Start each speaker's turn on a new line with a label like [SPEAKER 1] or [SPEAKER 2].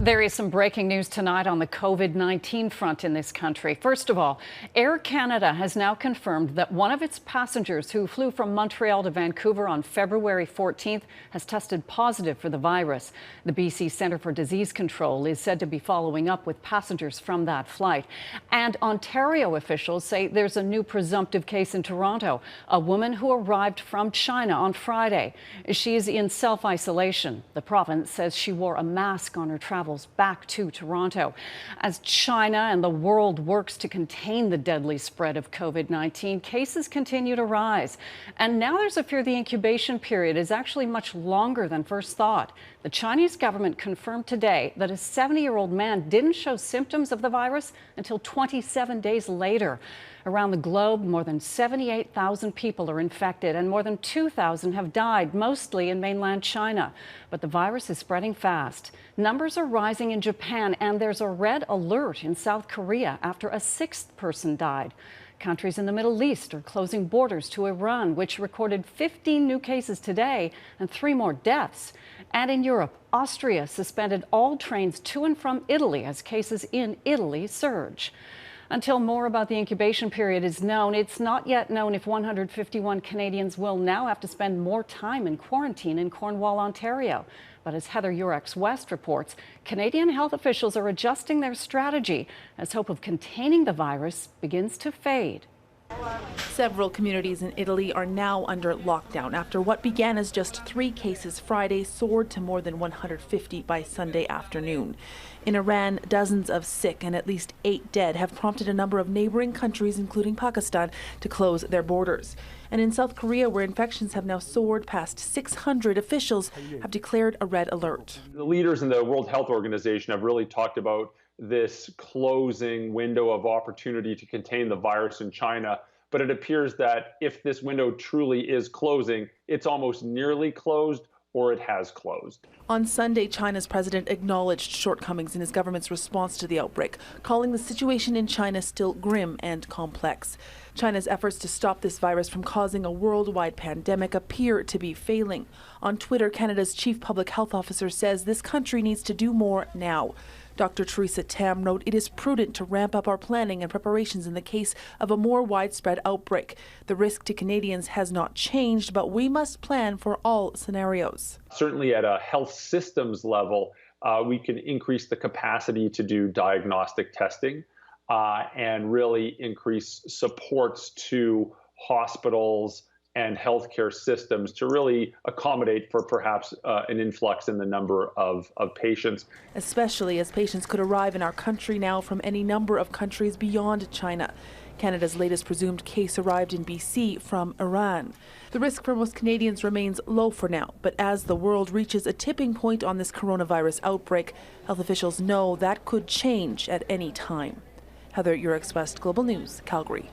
[SPEAKER 1] There is some breaking news tonight on the COVID-19 front in this country. First of all, Air Canada has now confirmed that one of its passengers who flew from Montreal to Vancouver on February 14th has tested positive for the virus. The BC Centre for Disease Control is said to be following up with passengers from that flight. And Ontario officials say there's a new presumptive case in Toronto, a woman who arrived from China on Friday. She is in self-isolation. The province says she wore a mask on her travels back to Toronto. As China and the world works to contain the deadly spread of COVID-19, cases continue to rise. And now there's a fear the incubation period is actually much longer than first thought. The Chinese government confirmed today that a 70-year-old man didn't show symptoms of the virus until 27 days later. Around the globe, more than 78,000 people are infected and more than 2,000 have died, mostly in mainland China. But the virus is spreading fast. Numbers are rising in Japan, and there's a red alert in South Korea after a sixth person died. Countries in the Middle East are closing borders to Iran, which recorded 15 new cases today and 3 more deaths. And in Europe, Austria suspended all trains to and from Italy as cases in Italy surge. Until more about the incubation period is known, it's not yet known if 151 Canadians will now have to spend more time in quarantine in Cornwall, Ontario. But as Heather Yurex West reports, Canadian health officials are adjusting their strategy as hope of containing the virus begins to fade.
[SPEAKER 2] Several communities in Italy are now under lockdown after what began as just 3 cases Friday soared to more than 150 by Sunday afternoon. In Iran, dozens of sick and at least 8 dead have prompted a number of neighboring countries, including Pakistan, to close their borders. And in South Korea, where infections have now soared past 600, officials have declared a red alert.
[SPEAKER 3] The leaders in the World Health Organization have really talked about this closing window of opportunity to contain the virus in China. But it appears that if this window truly is closing, it's almost nearly closed, or it has closed.
[SPEAKER 2] On Sunday, China's president acknowledged shortcomings in his government's response to the outbreak, calling the situation in China still grim and complex. China's efforts to stop this virus from causing a worldwide pandemic appear to be failing. On Twitter, Canada's chief public health officer says this country needs to do more now. Dr. Theresa Tam wrote, "It is prudent to ramp up our planning and preparations in the case of a more widespread outbreak. The risk to Canadians has not changed, but we must plan for all scenarios."
[SPEAKER 3] Certainly at a health systems level, we can increase the capacity to do diagnostic testing and really increase supports to hospitals and healthcare systems to really accommodate for perhaps an influx in the number of patients.
[SPEAKER 2] Especially as patients could arrive in our country now from any number of countries beyond China. Canada's latest presumed case arrived in BC from Iran. The risk for most Canadians remains low for now, but as the world reaches a tipping point on this coronavirus outbreak, health officials know that could change at any time. Heather Yurex West, Global News, Calgary.